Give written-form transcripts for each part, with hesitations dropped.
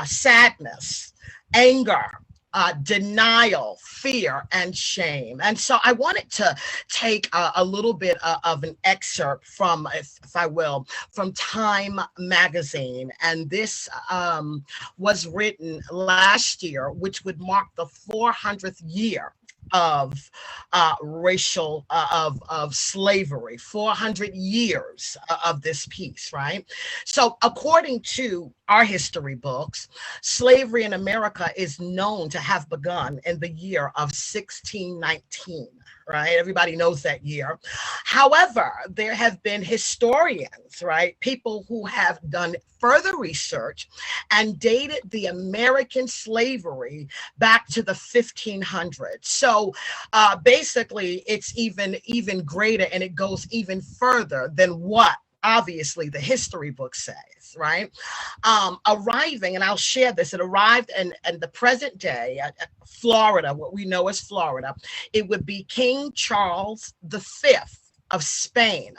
sadness, anger, denial, fear, and shame. And so I wanted to take a little bit of an excerpt from, if I will, from Time magazine. And this was written last year, which would mark the 400th year of racial of slavery, 400 years of this piece, right? So according to our history books, slavery in America is known to have begun in the year of 1619. Right? Everybody knows that year. However, there have been historians, right? People who have done further research and dated the American slavery back to the 1500s. So basically, it's even greater, and it goes even further than what obviously the history book says, right? Arriving, and I'll share this, it arrived in the present day, Florida, what we know as Florida. It would be King Charles V of Spain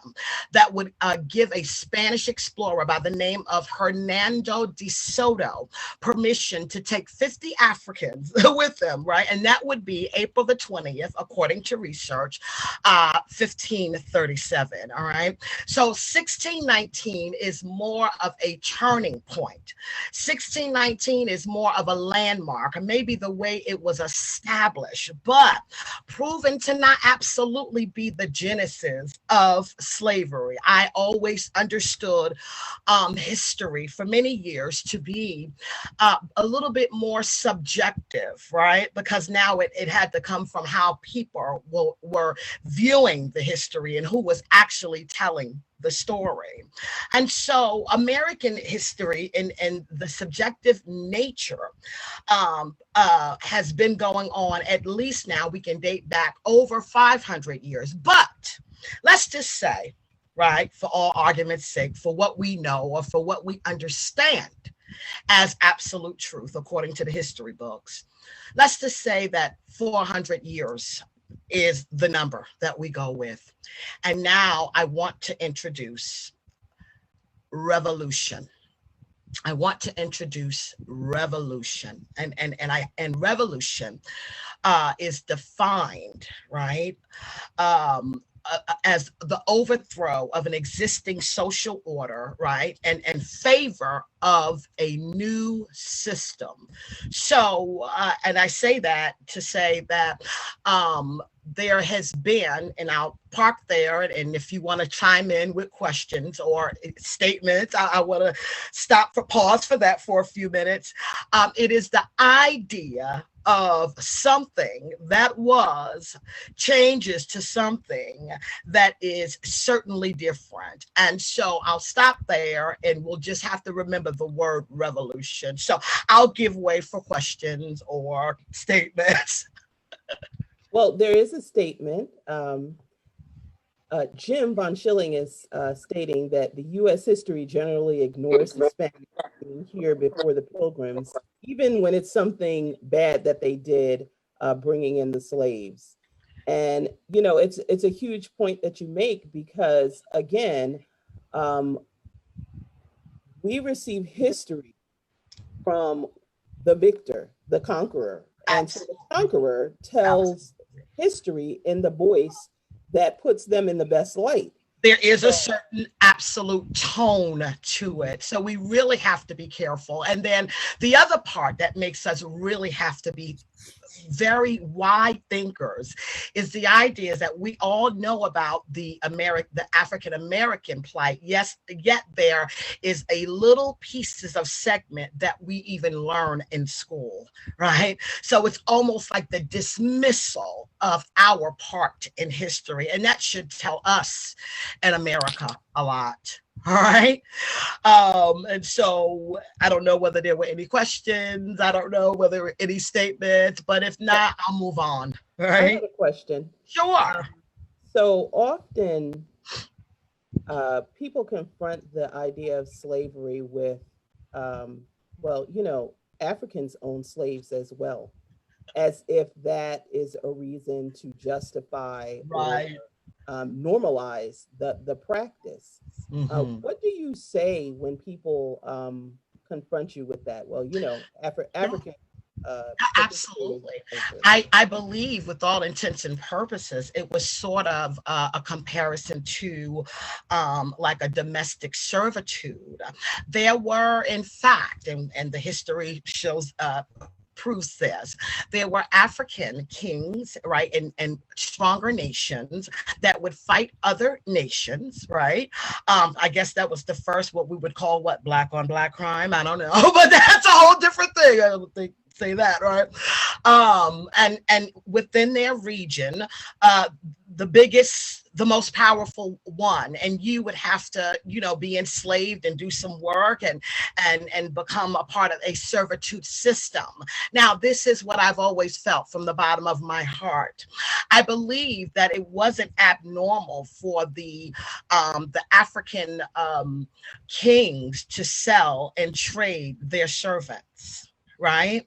that would give a Spanish explorer by the name of Hernando de Soto permission to take 50 Africans with them, right? And that would be April the 20th, according to research, 1537, all right? So 1619 is more of a turning point. 1619 is more of a landmark, and maybe the way it was established, but proven to not absolutely be the genesis of slavery. I always understood history for many years to be a little bit more subjective, right? Because now it had to come from how people were viewing the history and who was actually telling the story. And so American history and the subjective nature has been going on, at least now we can date back over 500 years. But let's just say, right, for all argument's sake, for what we know or for what we understand as absolute truth, according to the history books, let's just say that 400 years is the number that we go with. And now I want to introduce revolution. I want to introduce revolution, and revolution is defined, right, as the overthrow of an existing social order, right, and favor of a new system. So, and I say that to say that there has been, and I'll park there, and if you want to chime in with questions or statements, I want to pause for that for a few minutes. It is the idea of something that was changes to something that is certainly different. And so I'll stop there, and we'll just have to remember the word revolution. So I'll give way for questions or statements. Well, there is a statement. Jim Von Schilling is stating that the U.S. history generally ignores the Spanish here before the Pilgrims, even when it's something bad that they did, bringing in the slaves. And, you know, it's a huge point that you make because, again, we receive history from the victor, the conqueror. And so the conqueror tells history in the voice that puts them in the best light. There is a certain absolute tone to it. So we really have to be careful. And then the other part that makes us really have to be very wide thinkers is the idea that we all know about the African American plight. Yes, yet there is a little pieces of segment that we even learn in school, right? So it's almost like the dismissal of our part in history, and that should tell us in America a lot. All right. And so I don't know whether there were any questions. I don't know whether there were any statements, but if not, I'll move on. All right. I have a question. Sure. So often people confront the idea of slavery with, well, you know, Africans own slaves as well, as if that is a reason to justify Right. or normalize the practice. Mhm. What do you say when people confront you with that? Well, you know, African. Absolutely. I believe, with all intents and purposes, it was sort of a comparison to like a domestic servitude. There were, in fact, and the history shows proves this. There were African kings, right, and stronger nations that would fight other nations, right? I guess that was the first, what we would call, what, black on black crime. I don't know, but that's a whole different thing. I don't think say that, right? And within their region, the biggest, the most powerful one, and you would have to, you know, be enslaved and do some work and become a part of a servitude system. Now, this is what I've always felt from the bottom of my heart. I believe that it wasn't abnormal for the African kings to sell and trade their servants, right?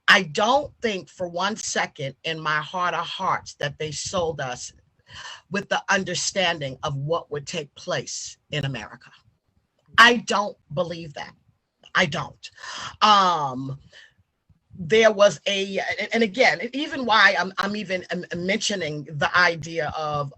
I don't think for one second in my heart of hearts that they sold us with the understanding of what would take place in America. I don't believe that. I don't. There was and again, even why I'm even mentioning the idea of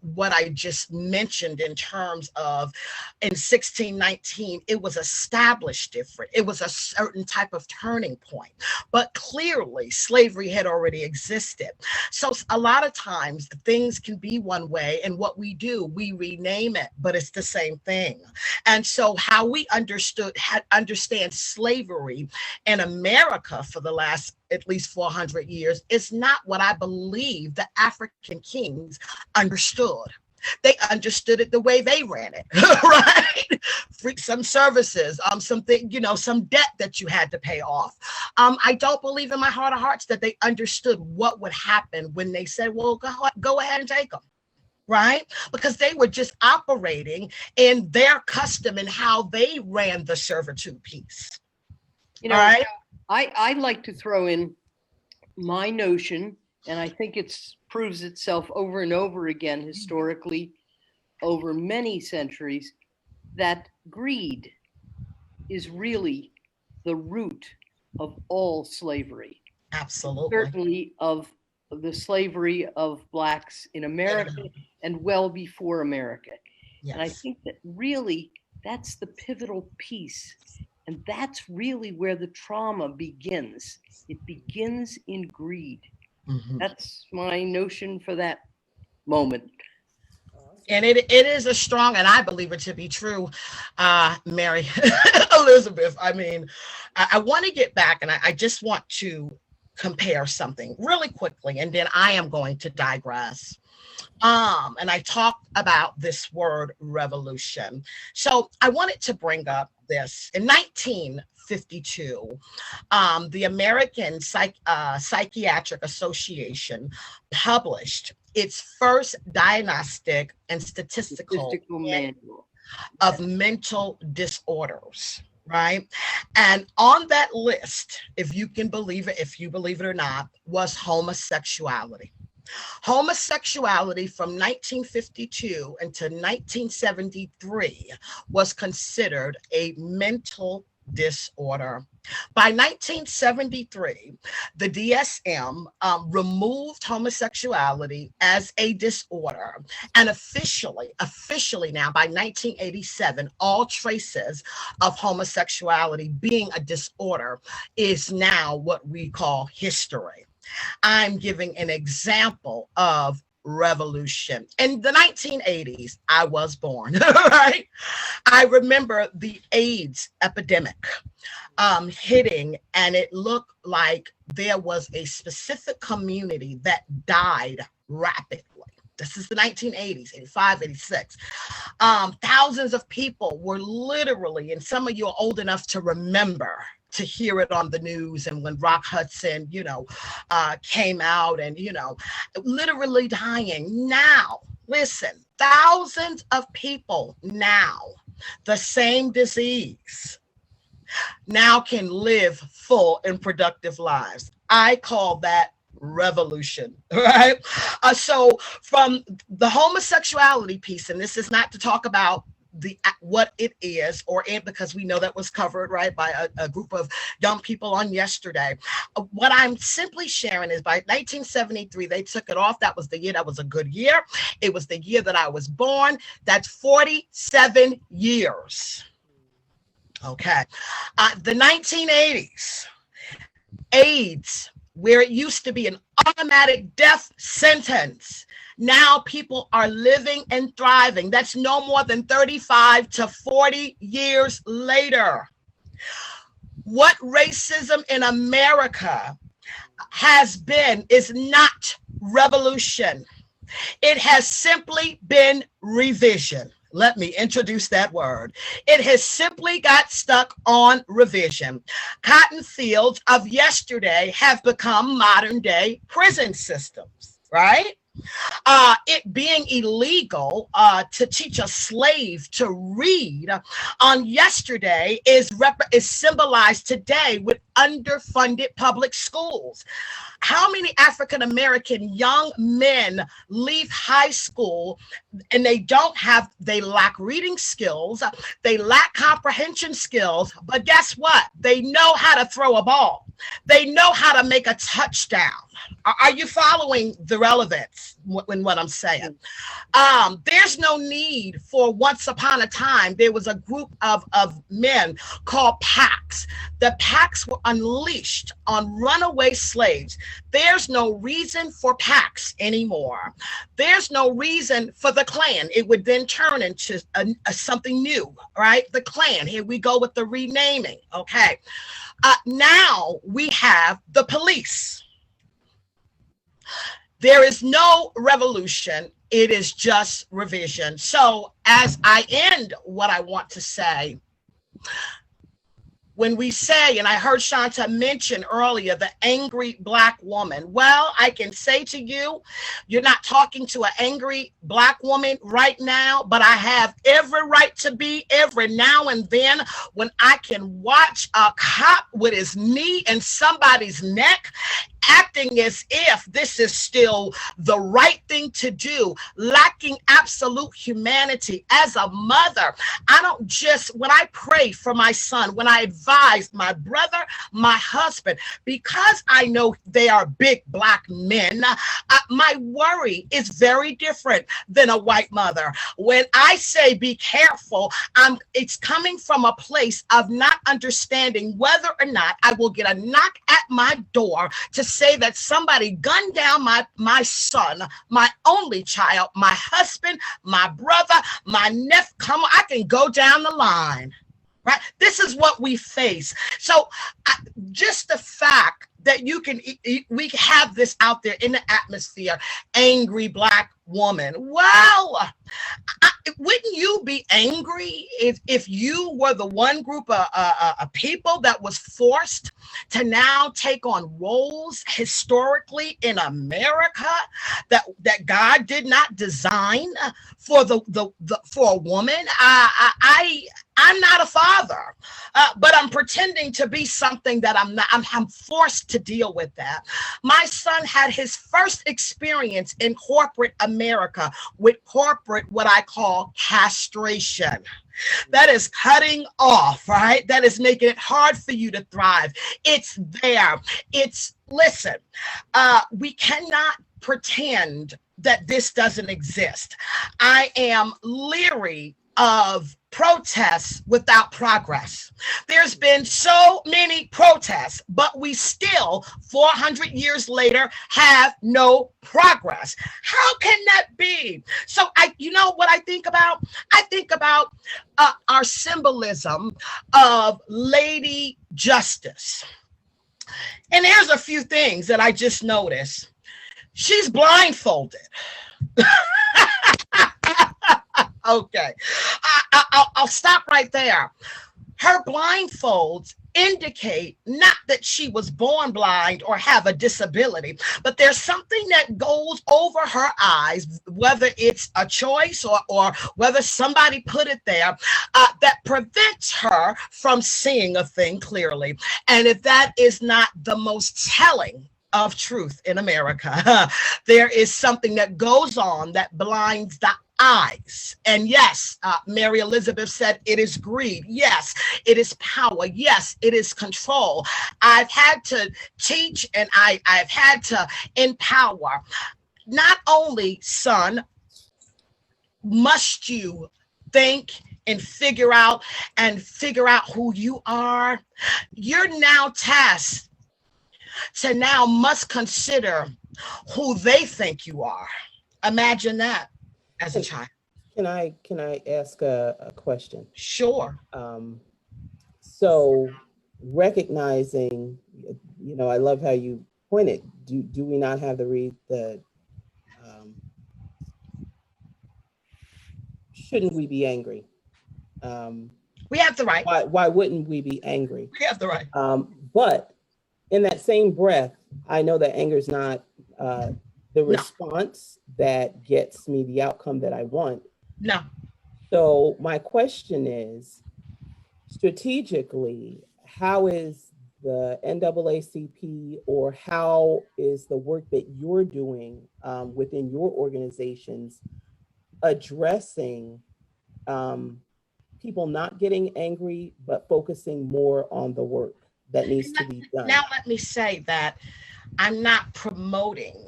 what I just mentioned in terms of, in 1619, it was established different. It was a certain type of turning point, but clearly slavery had already existed. So a lot of times things can be one way, and what we do, we rename it, but it's the same thing. And so how we understand slavery in America for the last at least 400 years is not what I believe the African kings understood. They understood it the way they ran it, right? Some services, something, you know, some debt that you had to pay off. I don't believe in my heart of hearts that they understood what would happen when they said, well, go ahead and take them. Right? Because they were just operating in their custom and how they ran the servitude piece. You know, right? I like to throw in my notion, and I think it proves itself over and over again historically over many centuries, that greed is really the root of all slavery. Absolutely. Certainly of the slavery of Blacks in America and well before America. Yes. And I think that really that's the pivotal piece. And that's really where the trauma begins. It begins in greed. Mm-hmm. That's my notion for that moment. And it is a strong, and I believe it to be true, Mary Elizabeth. I mean, I want to get back, and I just want to compare something really quickly, and then I am going to digress. And I talked about this word revolution. So I wanted to bring up this. In 1952, the American Psychiatric Association published its first diagnostic and statistical manual of mental disorders. Right. And on that list, if you can believe it, if you believe it or not, was homosexuality. Homosexuality from 1952 until 1973 was considered a mental disorder. By 1973, the DSM removed homosexuality as a disorder, and officially now by 1987, all traces of homosexuality being a disorder is now what we call history. I'm giving an example of revolution. In the 1980s, I was born, right? I remember the AIDS epidemic hitting, and it looked like there was a specific community that died rapidly. This is the 1980s, 85, 86. Thousands of people were literally, and some of you are old enough to remember, to hear it on the news, and when Rock Hudson, came out and, literally dying. Now, listen, thousands of people now, the same disease, now can live full and productive lives. I call that revolution, right? So from the homosexuality piece, and this is not to talk about what it is, because we know that was covered, right, by a group of young people on yesterday. What I'm simply sharing is by 1973, they took it off. That was the year. That was a good year. It was the year that I was born. That's 47 years. Okay. The 1980s, AIDS, where it used to be an automatic death sentence, now people are living and thriving. That's no more than 35 to 40 years later. What racism in America has been is not revolution. It has simply been revision. Let me introduce that word. It has simply got stuck on revision. Cotton fields of yesterday have become modern day prison systems, right? It being illegal to teach a slave to read on yesterday is symbolized today with underfunded public schools. How many African American young men leave high school and they lack reading skills, they lack comprehension skills, but guess what? They know how to throw a ball. They know how to make a touchdown. Are you following the relevance in what I'm saying? There's no need for, once upon a time, there was a group of men called packs. The packs were unleashed on runaway slaves. There's no reason for packs anymore. There's no reason for the Klan. It would then turn into something new, right? The Klan. Here we go with the renaming. Okay. Now we have the police. There is no revolution. It is just revision. So as I end what I want to say, when we say, and I heard Shanta mention earlier, the angry Black woman, well, I can say to you, you're not talking to an angry Black woman right now, but I have every right to be every now and then when I can watch a cop with his knee in somebody's neck, acting as if this is still the right thing to do, lacking absolute humanity. As a mother, I don't just, when I pray for my son, when I advise my brother, my husband, because I know they are big Black men, my worry is very different than a white mother. When I say be careful, it's coming from a place of not understanding whether or not I will get a knock at my door to say that somebody gunned down my son, my only child, my husband, my brother, my nephew. Come on, I can go down the line, right? This is what we face. So just the fact that we have this out there in the atmosphere, angry Black woman. Well, wouldn't you be angry if you were the one group of people that was forced to now take on roles historically in America that God did not design for for a woman? I'm not a father, but I'm pretending to be something that I'm not. I'm forced to deal with that. My son had his first experience in corporate America with corporate, what I call castration. That is cutting off, right? That is making it hard for you to thrive. It's there. Listen, we cannot pretend that this doesn't exist. I am leery of protests without progress. There's been so many protests, but we still, 400 years later, have no progress. How can that be? So you know what I think about? I think about our symbolism of Lady Justice. And there's a few things that I just noticed. She's blindfolded. Okay, I'll stop right there. Her blindfolds indicate not that she was born blind or have a disability, but there's something that goes over her eyes, whether it's a choice or whether somebody put it there, that prevents her from seeing a thing clearly. And if that is not the most telling of truth in America, there is something that goes on that blinds the eyes. And yes, Mary Elizabeth said it is greed. Yes, it is power. Yes, it is control. I've had to teach and I've had to empower. Not only, son, must you think and figure out who you are, you're now tasked to now must consider who they think you are. Imagine that as a child. Can I ask a question? Sure. So recognizing, I love how you pointed. Do we not have shouldn't we be angry? We have the right. Why wouldn't we be angry? We have the right. But in that same breath, I know that anger is not the response that gets me the outcome that I want. No. So my question is, strategically, how is the NAACP, or how is the work that you're doing within your organizations addressing people not getting angry, but focusing more on the work that needs to be done? Now, let me say that I'm not promoting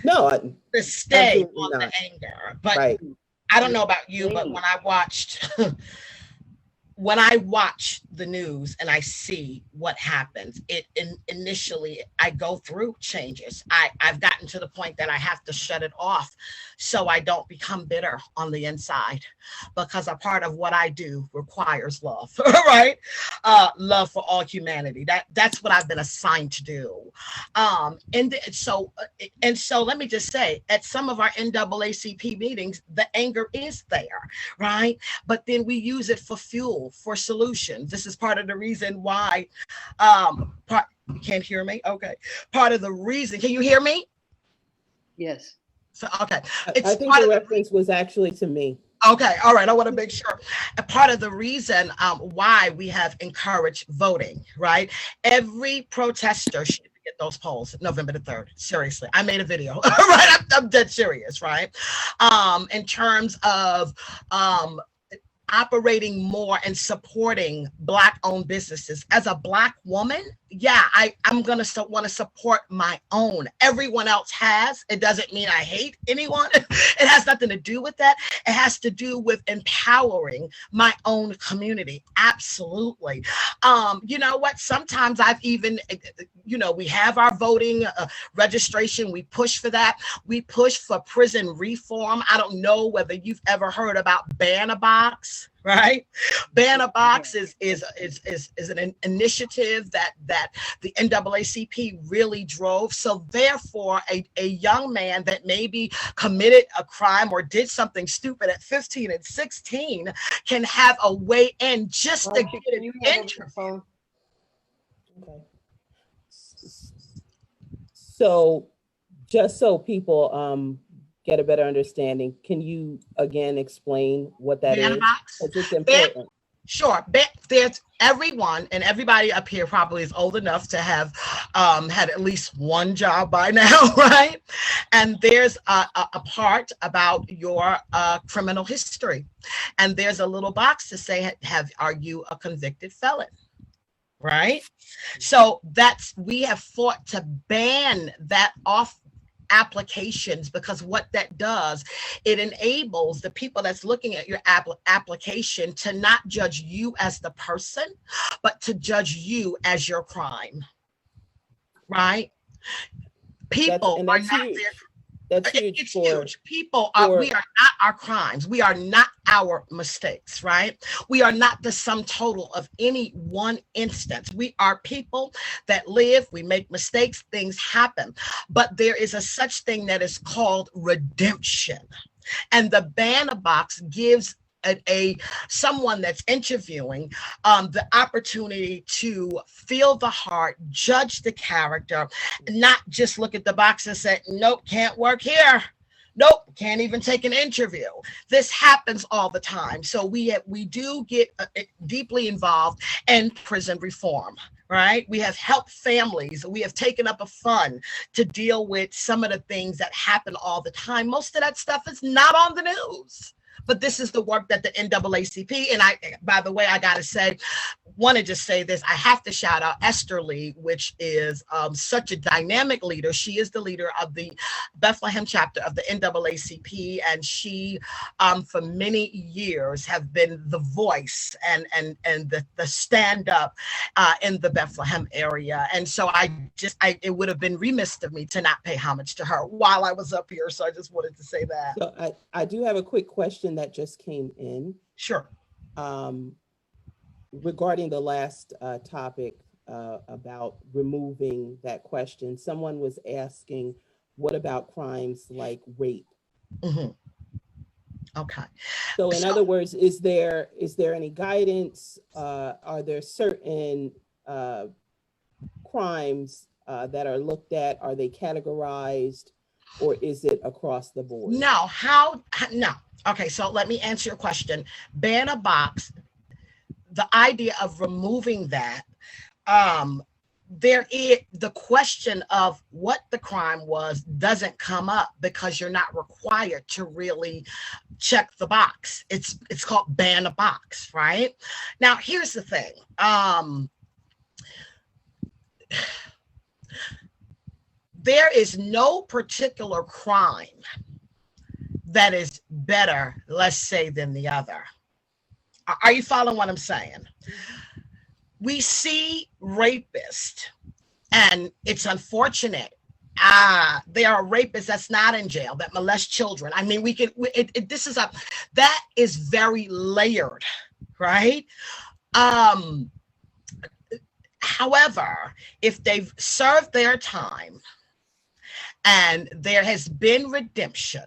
to stay on the anger, but right. I don't know about you, but when I watch the news and I see what happens, initially I go through changes. I've gotten to the point that I have to shut it off so I don't become bitter on the inside, because a part of what I do requires love, right? Love for all humanity. That's what I've been assigned to do. And so let me just say, at some of our NAACP meetings, the anger is there, right? But then we use it for fuel, for solutions. This is part of the reason why, you can't hear me? Okay. Part of the reason, can you hear me? Yes. So, okay. I think the reference was actually to me. Okay, all right, I want to make sure. A part of the reason why we have encouraged voting, right? Every protester should get those polls November the 3rd. Seriously, I made a video, right? I'm dead serious, right? In terms of operating more and supporting Black-owned businesses. As a Black woman, yeah, I'm gonna want to support my own. Everyone else has. It doesn't mean I hate anyone. It has nothing to do with that. It has to do with empowering my own community. Absolutely. You know what? Sometimes I've even, we have our voting registration. We push for that. We push for prison reform. I don't know whether you've ever heard about Banner Box. Right, Banner Box is an initiative that the NAACP really drove. So therefore, a young man that maybe committed a crime or did something stupid at 15 and 16 can have a way in just to get an interview. Okay. So, just so people get a better understanding, can you again explain what that is? Because it's important. Sure. There's everyone, and everybody up here probably is old enough to have had at least one job by now, right? And there's a part about your criminal history, and there's a little box to say, are you a convicted felon? Right? So we have fought to ban that off applications, because what that does, it enables the people that's looking at your application to not judge you as the person, but to judge you as your crime, right? People are not there. It's huge. People are, we are not our crimes. We are not our mistakes, right? We are not the sum total of any one instance. We are people that live, we make mistakes, things happen. But there is a such thing that is called redemption. And the Banner Box gives someone that's interviewing the opportunity to feel the heart, judge the character, not just look at the box and say, nope, can't work here. Nope, can't even take an interview. This happens all the time. So we do get deeply involved in prison reform, right? We have helped families. We have taken up a fund to deal with some of the things that happen all the time. Most of that stuff is not on the news. But this is the work that the NAACP, and by the way, I gotta say, want to just say this, I have to shout out Esther Lee, which is such a dynamic leader. She is the leader of the Bethlehem chapter of the NAACP, and she, for many years, have been the voice and the stand up in the Bethlehem area. And so it would have been remiss of me to not pay homage to her while I was up here. So I just wanted to say that. So I do have a quick question that just came in. Sure. Regarding the last topic about removing that question, someone was asking, what about crimes like rape? Mm-hmm. Okay. So in other words, is there any guidance? Are there certain crimes that are looked at? Are they categorized, or is it across the board? No. No. Okay, so let me answer your question. Ban a box, the idea of removing that, there is the question of what the crime was doesn't come up because you're not required to really check the box. It's called ban a box, right? Now, here's the thing. There is no particular crime that is better, let's say, than the other. Are you following what I'm saying? We see rapists, and it's unfortunate. There are rapists that's not in jail that molest children. I mean, that is very layered, right? However, if they've served their time and there has been redemption,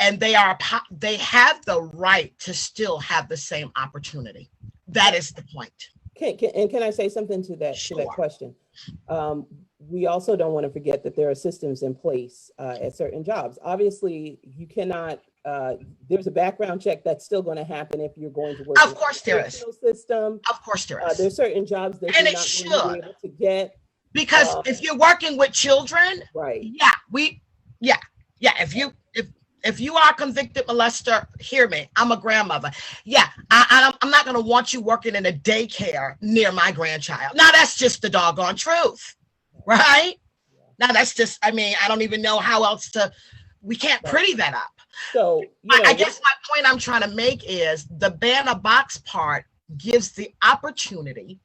and they have the right to still have the same opportunity. That is the point. Can I say something to that, Sure. to that question? We also don't want to forget that there are systems in place at certain jobs. Obviously, you cannot, there's a background check that's still going to happen if you're going to work. Of course there is. System. Of course there is. There's certain jobs that and you're it not should. going to be able to get. Because if you're working with children, right? Yeah. If you are a convicted molester, hear me, I'm a grandmother. Yeah, I'm not going to want you working in a daycare near my grandchild. Now, that's just the doggone truth, right? Now, that's just, I mean, I don't even know how else we can't pretty that up. So, I guess my point I'm trying to make is the ban a box part gives the opportunity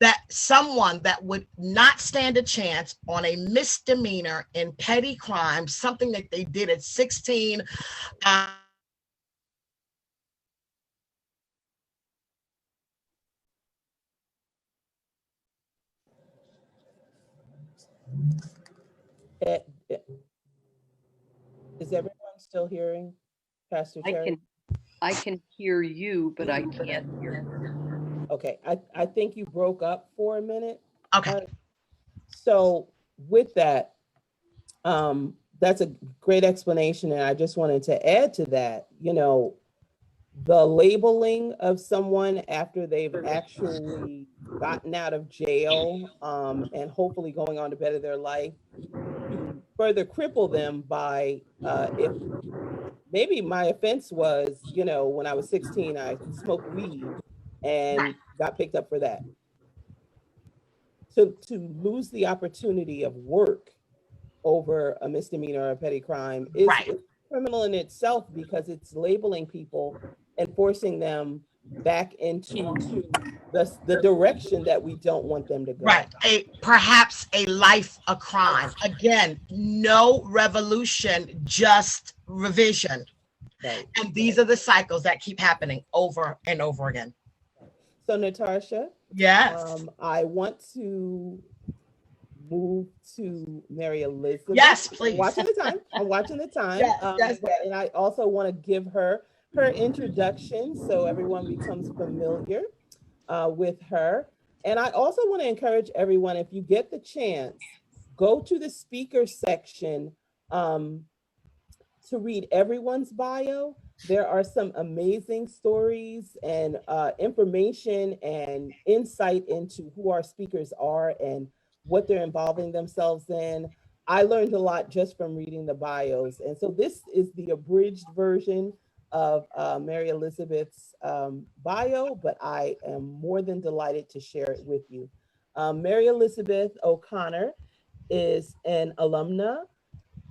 that someone that would not stand a chance on a misdemeanor in petty crime, something that they did at 16, is everyone still hearing Pastor Cherry? I can hear you, but I can't hear her. Okay, I think you broke up for a minute. Okay. So with that, that's a great explanation. And I just wanted to add to that, the labeling of someone after they've actually gotten out of jail and hopefully going on to better their life, you further cripple them by if maybe my offense was, when I was 16, I smoked weed and got picked up for that. To lose the opportunity of work over a misdemeanor or a petty crime is criminal in itself, because it's labeling people and forcing them back into the direction that we don't want them to go. Right. Perhaps a life of crime. Again, no revolution, just revision. Right. And these are the cycles that keep happening over and over again. So Natasha, yes, I want to move to Mary Elizabeth. Yes, please. I'm watching the time. Yes. And I also want to give her introduction so everyone becomes familiar with her. And I also want to encourage everyone, if you get the chance, go to the speaker section to read everyone's bio. There are some amazing stories and information and insight into who our speakers are and what they're involving themselves in. I learned a lot just from reading the bios. And so this is the abridged version of Mary Elizabeth's bio, but I am more than delighted to share it with you. Mary Elizabeth O'Connor is an alumna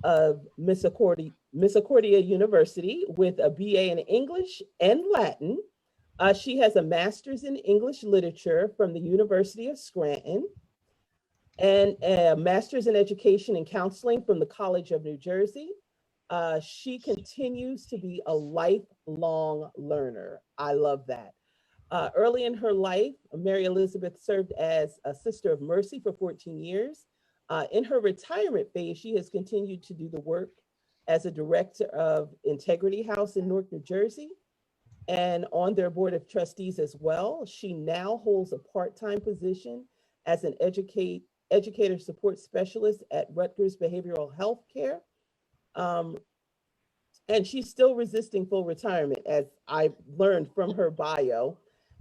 of Misericordia University with a BA in English and Latin. She has a master's in English literature from the University of Scranton and a master's in education and counseling from the College of New Jersey. She continues to be a lifelong learner. I love that. Early in her life, Mary Elizabeth served as a Sister of Mercy for 14 years. In her retirement phase, she has continued to do the work as a director of Integrity House in Newark, New Jersey, and on their board of trustees as well. She now holds a part-time position as an educator support specialist at Rutgers Behavioral Health Care. And she's still resisting full retirement, as I learned from her bio.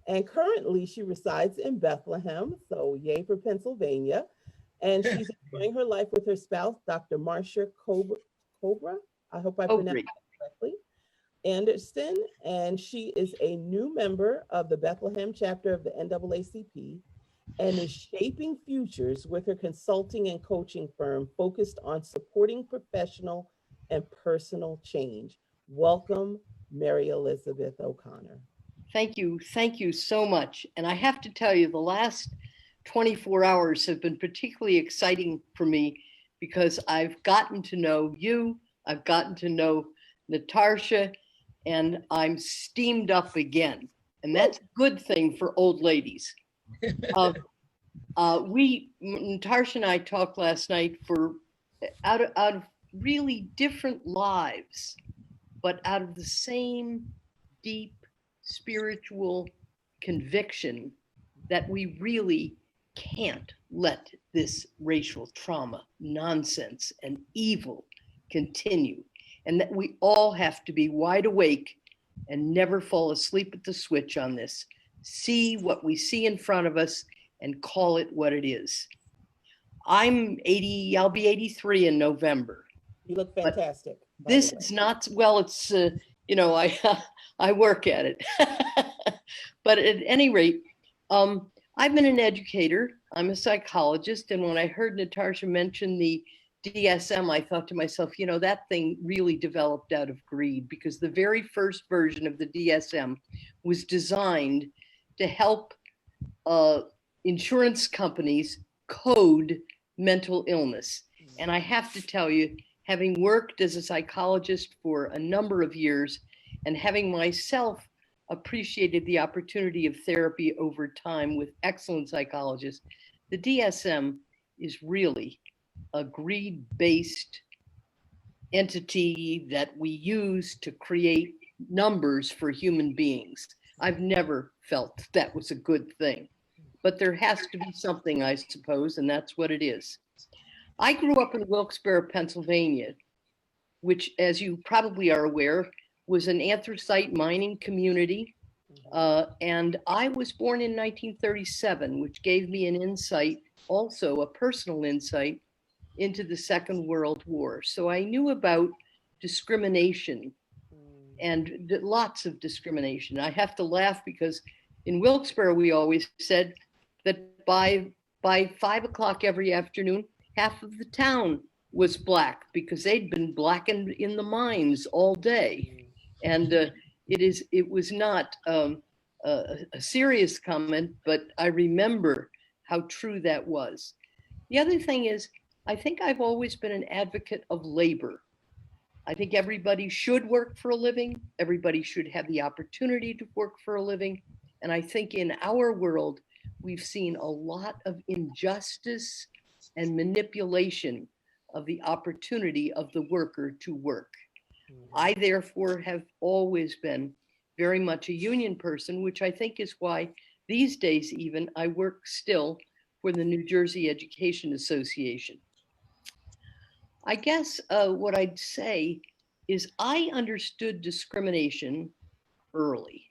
And currently she resides in Bethlehem, so yay for Pennsylvania. And she's enjoying her life with her spouse, Dr. Marcia Cobra, I hope I pronounced that correctly, Anderson. And she is a new member of the Bethlehem chapter of the NAACP and is shaping futures with her consulting and coaching firm focused on supporting professional and personal change. Welcome, Mary Elizabeth O'Connor. Thank you. Thank you so much. And I have to tell you, the last 24 hours have been particularly exciting for me because I've gotten to know you, I've gotten to know Natasha, and I'm steamed up again. And that's a good thing for old ladies. Natasha and I talked last night for out of really different lives, but out of the same deep spiritual conviction that we really can't let this racial trauma, nonsense, and evil continue, and that we all have to be wide awake and never fall asleep at the switch on this. See what we see in front of us and call it what it is. I'm 80, I'll be 83 in November. You look fantastic. This is not, well, it's, you know, I work at it. But at any rate, I've been an educator. I'm a psychologist. And when I heard Natasha mention the DSM, I thought to myself, you know, that thing really developed out of greed, because the very first version of the DSM was designed to help insurance companies code mental illness. And I have to tell you, having worked as a psychologist for a number of years and having myself appreciated the opportunity of therapy over time with excellent psychologists, the DSM is really a greed-based entity that we use to create numbers for human beings. I've never felt that was a good thing, but there has to be something, I suppose, and that's what it is. I grew up in Wilkes-Barre, Pennsylvania, which, as you probably are aware, was an anthracite mining community. And I was born in 1937, which gave me an insight, also a personal insight, into the Second World War. So I knew about discrimination and lots of discrimination. I have to laugh because in Wilkes-Barre, we always said that by 5 o'clock every afternoon, half of the town was Black because they'd been blackened in the mines all day. And it was not a serious comment, but I remember how true that was. The other thing is, I think I've always been an advocate of labor. I think everybody should work for a living. Everybody should have the opportunity to work for a living. And I think in our world, we've seen a lot of injustice and manipulation of the opportunity of the worker to work. I therefore have always been very much a union person, which I think is why these days even I work still for the New Jersey Education Association. I guess what I'd say is I understood discrimination early.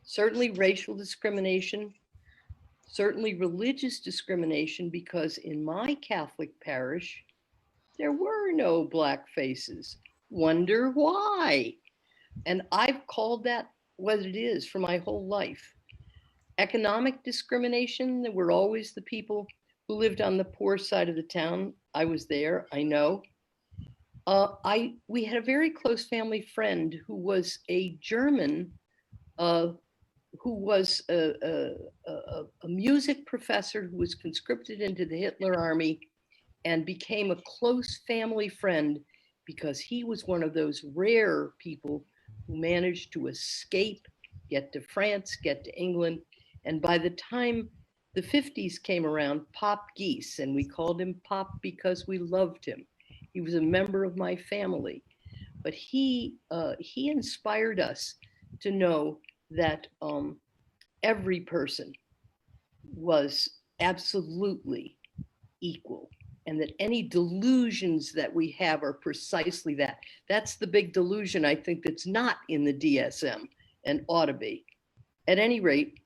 Certainly racial discrimination, certainly religious discrimination, because in my Catholic parish, there were no Black faces. Wonder why? And I've called that what it is for my whole life. Economic discrimination, there were always the people who lived on the poor side of the town. I was there, I know. We had a very close family friend who was a German, who was a music professor who was conscripted into the Hitler Army and became a close family friend because he was one of those rare people who managed to escape, get to France, get to England. And by the time the 50s came around, Pop Geese, and we called him Pop because we loved him. He was a member of my family, but he inspired us to know that every person was absolutely equal, and that any delusions that we have are precisely that. That's the big delusion, I think, that's not in the DSM and ought to be. At any rate,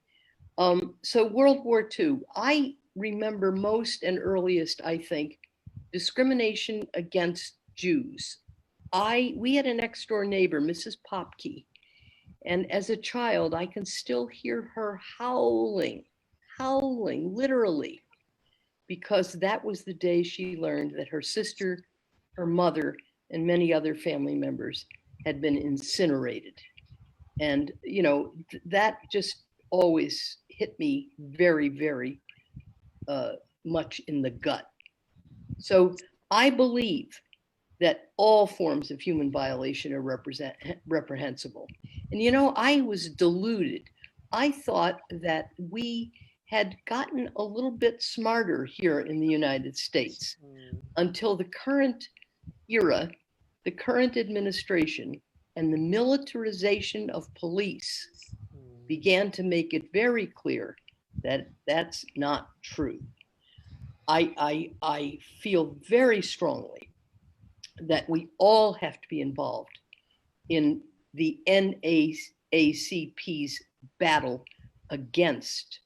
so World War II, I remember most and earliest, I think, discrimination against Jews. We had a next door neighbor, Mrs. Popke, and as a child, I can still hear her howling, literally, because that was the day she learned that her sister, her mother, and many other family members had been incinerated. And, you know, that just always hit me very, very much in the gut. So I believe that all forms of human violation are reprehensible. And, you know, I was deluded. I thought that we had gotten a little bit smarter here in the United States until the current era, the current administration, and the militarization of police began to make it very clear that that's not true. I feel very strongly that we all have to be involved in the NAACP's battle against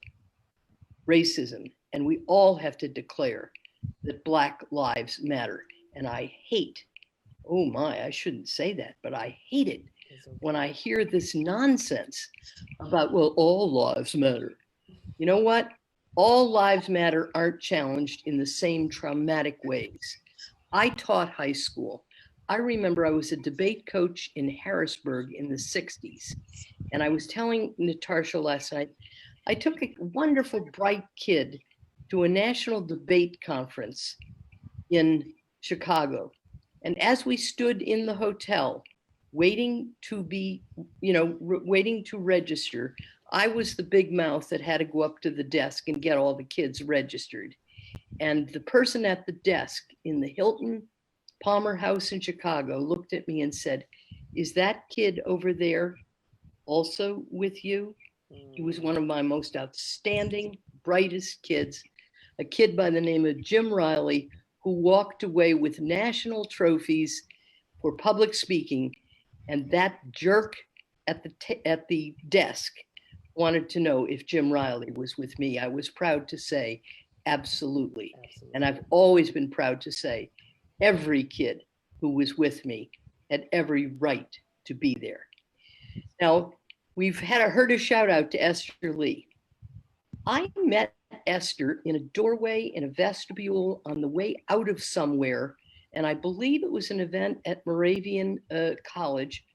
racism, and we all have to declare that Black lives matter. And I hate, oh my, I shouldn't say that, but I hate it when I hear this nonsense about, well, all lives matter. You know what? All lives matter aren't challenged in the same traumatic ways. I taught high school. I remember I was a debate coach in Harrisburg in the 60s. And I was telling Natasha last night, I took a wonderful, bright kid to a national debate conference in Chicago. And as we stood in the hotel, waiting to be, waiting to register, I was the big mouth that had to go up to the desk and get all the kids registered. And the person at the desk in the Hilton Palmer House in Chicago looked at me and said, "Is that kid over there also with you?" He was one of my most outstanding, brightest kids, a kid by the name of Jim Riley, who walked away with national trophies for public speaking. And that jerk at the desk wanted to know if Jim Riley was with me. I was proud to say, absolutely. And I've always been proud to say, every kid who was with me had every right to be there. Now, we've heard a shout out to Esther Lee. I met Esther in a doorway in a vestibule on the way out of somewhere, and I believe it was an event at Moravian College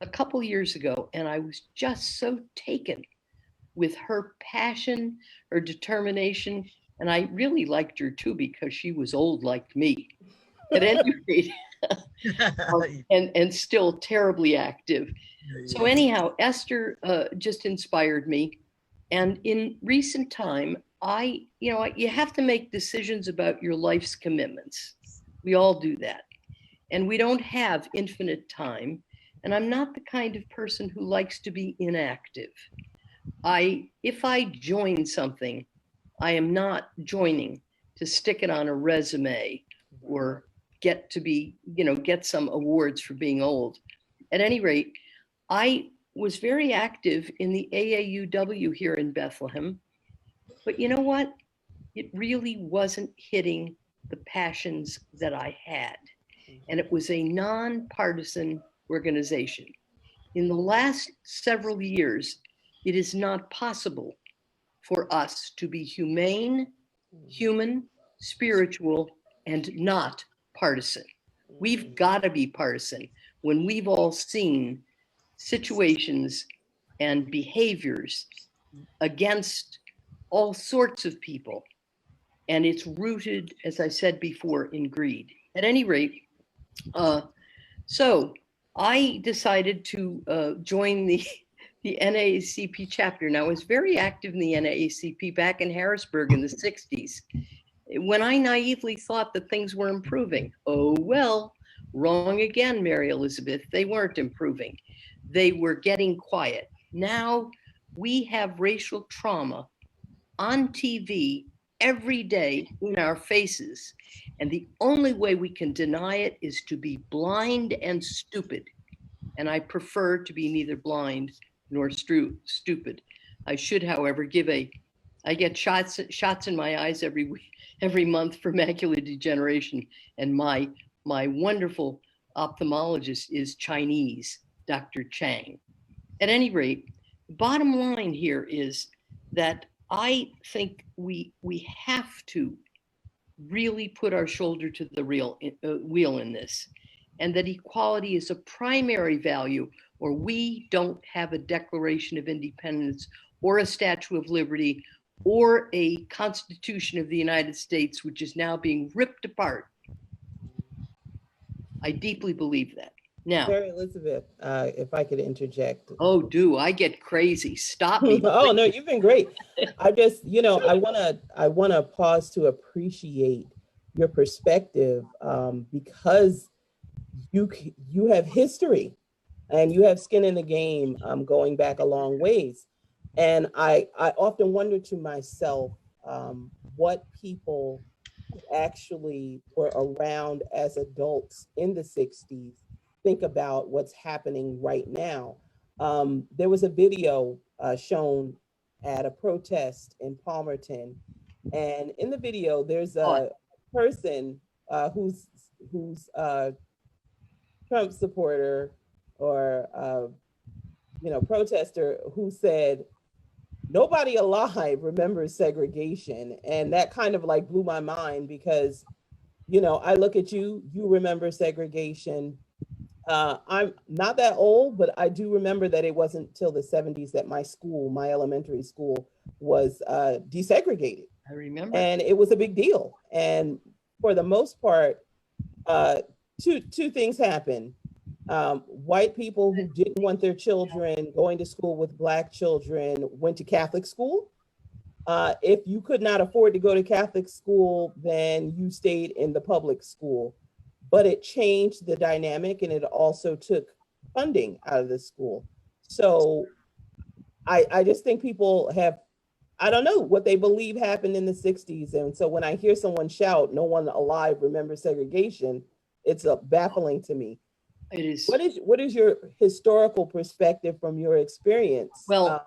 a couple years ago, and I was just so taken with her passion, her determination, and I really liked her too because she was old like me. At any rate, and still terribly active. So anyhow, Esther just inspired me. And in recent time, you have to make decisions about your life's commitments. We all do that. And we don't have infinite time. And I'm not the kind of person who likes to be inactive. If I join something, I am not joining to stick it on a resume or get to be, get some awards for being old. At any rate, I was very active in the AAUW here in Bethlehem, but you know what? It really wasn't hitting the passions that I had. And it was a nonpartisan organization. In the last several years, it is not possible for us to be humane, human, spiritual, and not partisan. We've got to be partisan when we've all seen situations and behaviors against all sorts of people. And it's rooted, as I said before, in greed. At any rate, so I decided to join the NAACP chapter. Now, I was very active in the NAACP back in Harrisburg in the 60s, when I naively thought that things were improving. Oh, well, wrong again, Mary Elizabeth. They weren't improving. They were getting quiet. Now we have racial trauma on TV every day in our faces. And the only way we can deny it is to be blind and stupid. And I prefer to be neither blind nor stupid. I should, however, I get shots in my eyes every month for macular degeneration. And my wonderful ophthalmologist is Chinese, Dr. Chang. At any rate, the bottom line here is that I think we have to really put our shoulder to the wheel in this, and that equality is a primary value, or we don't have a Declaration of Independence or a Statue of Liberty or a Constitution of the United States, which is now being ripped apart. I deeply believe that. Now, Mary Elizabeth, if I could interject. Oh, do I get crazy? Stop me. Oh, no, you've been great. I just, I wanna pause to appreciate your perspective, because you have history and you have skin in the game, going back a long ways. And I often wonder to myself, what people who actually were around as adults in the 60s think about what's happening right now. There was a video shown at a protest in Palmerton, and in the video, there's a person who's a Trump supporter or protester who said, "Nobody alive remembers segregation," and that kind of like blew my mind because, I look at you, you remember segregation. I'm not that old, but I do remember that it wasn't till the 70s that my elementary school was desegregated. I remember. And it was a big deal. And for the most part, two things happened. White people who didn't want their children going to school with Black children went to Catholic school. If you could not afford to go to Catholic school, then you stayed in the public school. But it changed the dynamic, and it also took funding out of the school. So I just think people have, I don't know what they believe happened in the 60s. And so when I hear someone shout, "No one alive remembers segregation," it's baffling to me. It is. What is your historical perspective from your experience? Well,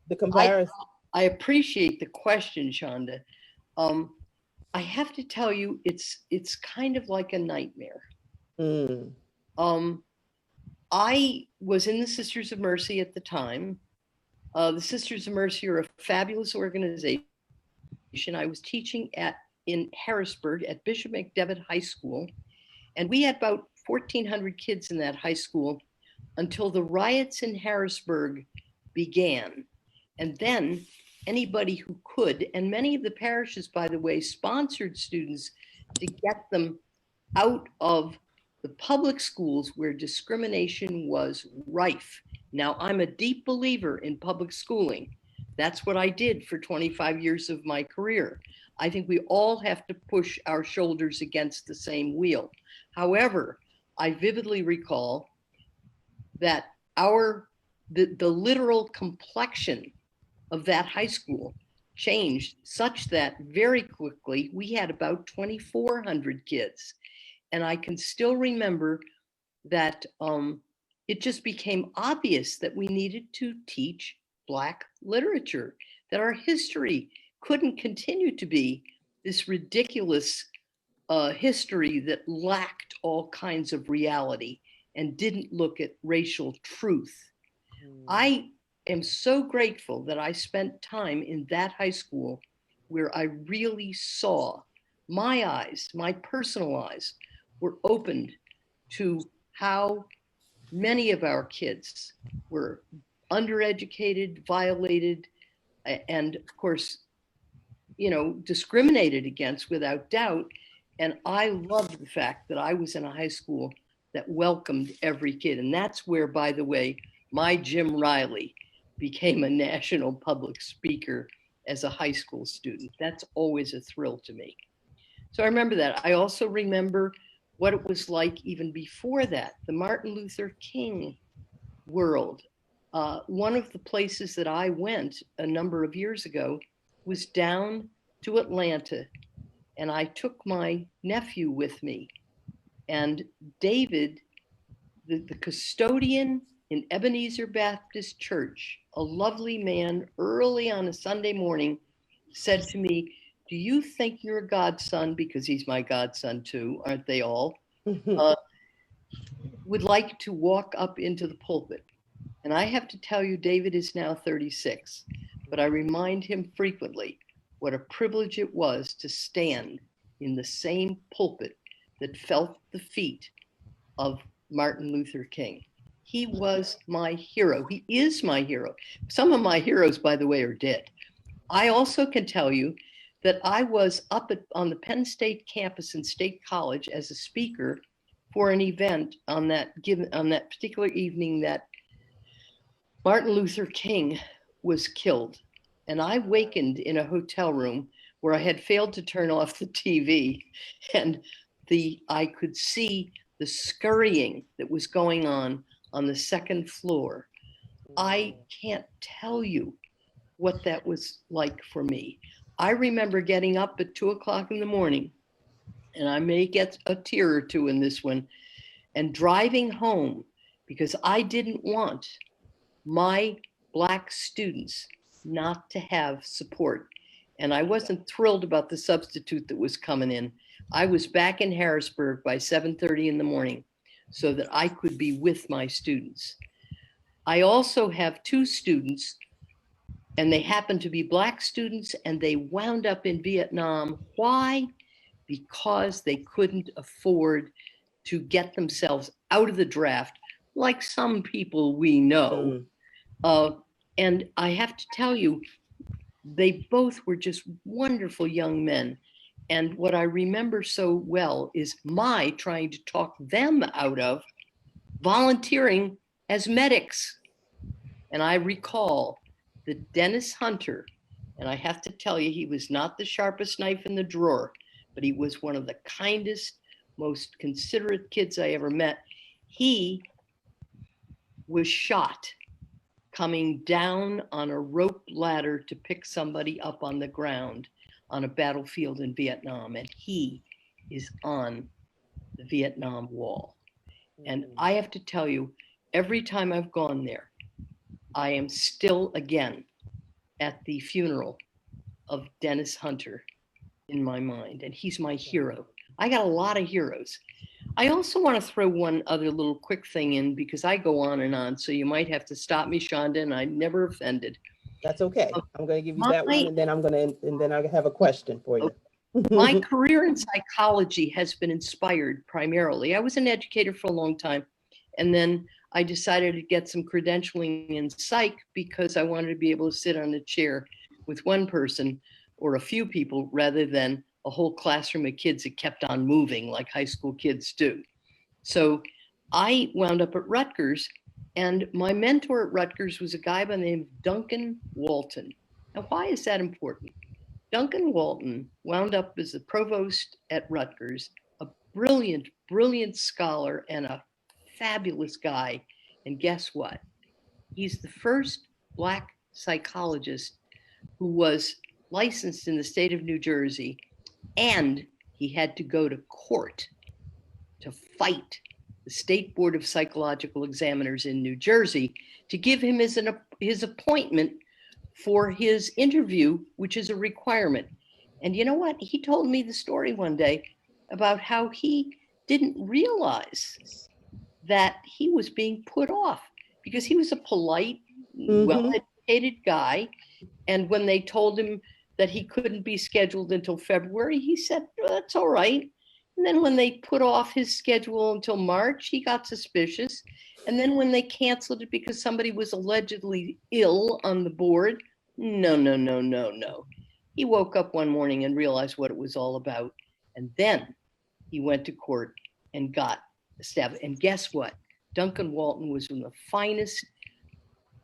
the comparison. I appreciate the question, Shonda. I have to tell you, it's kind of like a nightmare. I was in the Sisters of Mercy at the time. The Sisters of Mercy are a fabulous organization. I was teaching in Harrisburg at Bishop McDevitt High School, and we had about 1,400 kids in that high school until the riots in Harrisburg began. And then anybody who could, and many of the parishes, by the way, sponsored students to get them out of the public schools where discrimination was rife. Now, I'm a deep believer in public schooling. That's what I did for 25 years of my career. I think we all have to push our shoulders against the same wheel. However, I vividly recall that the literal complexion of that high school changed such that very quickly we had about 2,400 kids. And I can still remember that it just became obvious that we needed to teach Black literature, that our history couldn't continue to be this ridiculous history that lacked all kinds of reality and didn't look at racial truth. I am so grateful that I spent time in that high school where I really saw my eyes, my personal eyes, were opened to how many of our kids were undereducated, violated, and of course, discriminated against without doubt. And I loved the fact that I was in a high school that welcomed every kid. And that's where, by the way, my Jim Riley became a national public speaker as a high school student. That's always a thrill to me. So I remember that. I also remember what it was like even before that, the Martin Luther King world. One of the places that I went a number of years ago was down to Atlanta, and I took my nephew with me. And David, the custodian in Ebenezer Baptist Church, a lovely man, early on a Sunday morning, said to me, "Do you think you're a godson?" Because he's my godson too, aren't they all? Would like to walk up into the pulpit. And I have to tell you, David is now 36, but I remind him frequently what a privilege it was to stand in the same pulpit that felt the feet of Martin Luther King. He was my hero. He is my hero. Some of my heroes, by the way, are dead. I also can tell you that I was up on the Penn State campus in State College as a speaker for an event on that particular evening that Martin Luther King was killed. And I wakened in a hotel room where I had failed to turn off the TV, and I could see the scurrying that was going on the second floor. I can't tell you what that was like for me. I remember getting up at 2:00 in the morning, and I may get a tear or two in this one, and driving home because I didn't want my Black students not to have support. And I wasn't thrilled about the substitute that was coming in. I was back in Harrisburg by 7:30 in the morning so that I could be with my students. I also have two students, and they happen to be Black students, and they wound up in Vietnam. Why? Because they couldn't afford to get themselves out of the draft, like some people we know. And I have to tell you, they both were just wonderful young men. And what I remember so well is my trying to talk them out of volunteering as medics. And I recall that Dennis Hunter, and I have to tell you, he was not the sharpest knife in the drawer, but he was one of the kindest, most considerate kids I ever met. He was shot coming down on a rope ladder to pick somebody up on the ground on a battlefield in Vietnam. And he is on the Vietnam Wall. And I have to tell you, every time I've gone there, I am still again at the funeral of Dennis Hunter in my mind. And he's my hero. I got a lot of heroes. I also want to throw one other little quick thing in because I go on and on. So you might have to stop me, Shonda, and I'm never offended. That's okay. I'm going to give you that one, and then I have a question for you. My career in psychology has been inspired primarily. I was an educator for a long time, and then I decided to get some credentialing in psych because I wanted to be able to sit on a chair with one person or a few people rather than a whole classroom of kids that kept on moving like high school kids do. So I wound up at Rutgers, and my mentor at Rutgers was a guy by the name of Duncan Walton. Now, why is that important? Duncan Walton wound up as the provost at Rutgers, a brilliant, brilliant scholar and a fabulous guy. And guess what? He's the first Black psychologist who was licensed in the state of New Jersey, and he had to go to court to fight the State Board of Psychological Examiners in New Jersey to give him his appointment for his interview, which is a requirement. And you know what? He told me the story one day about how he didn't realize that he was being put off because he was a polite, well-educated guy. And when they told him that he couldn't be scheduled until February, he said, that's all right. And then when they put off his schedule until March, he got suspicious. And then when they canceled it because somebody was allegedly ill on the board, no. He woke up one morning and realized what it was all about. And then he went to court and got established. And guess what? Duncan Walton was one of the finest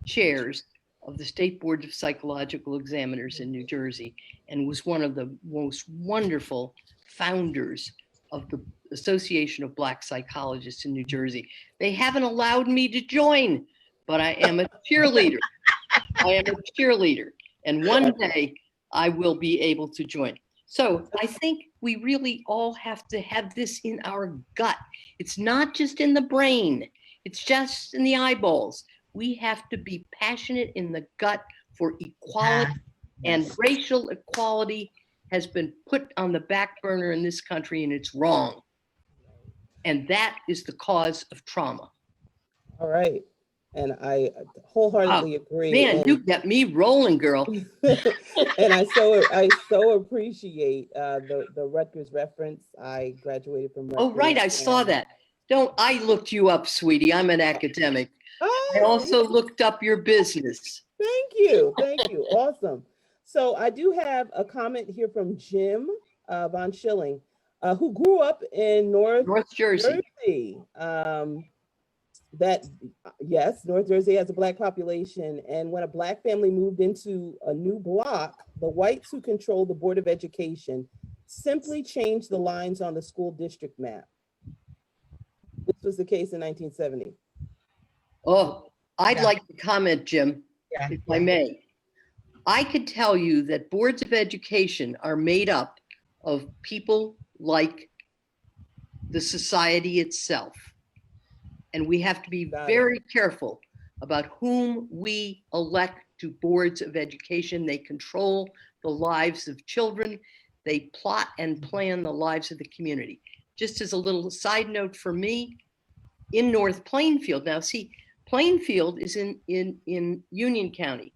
chairs of the State Board of Psychological Examiners in New Jersey, and was one of the most wonderful founders of the Association of Black Psychologists in New Jersey. They haven't allowed me to join, but I am a cheerleader. And one day I will be able to join. So I think we really all have to have this in our gut. It's not just in the brain. It's just in the eyeballs. We have to be passionate in the gut for equality, and racial equality has been put on the back burner in this country, and it's wrong. And that is the cause of trauma. All right. And I wholeheartedly agree. Man, you got me rolling, girl. And I so appreciate the Rutgers reference. I graduated from Rutgers. Oh, right. I saw that. I looked you up, sweetie. I'm an academic. Oh, I also looked up your business. Thank you. Awesome. So I do have a comment here from Jim Von Schilling, who grew up in North Jersey. North Jersey has a Black population. And when a Black family moved into a new block, the whites who control the Board of Education simply changed the lines on the school district map. This was the case in 1970. Oh, I'd like to comment, Jim, if I may. I could tell you that boards of education are made up of people like the society itself. And we have to be very careful about whom we elect to boards of education. They control the lives of children. They plot and plan the lives of the community. Just as a little side note for me, in North Plainfield, now see, Plainfield is in Union County.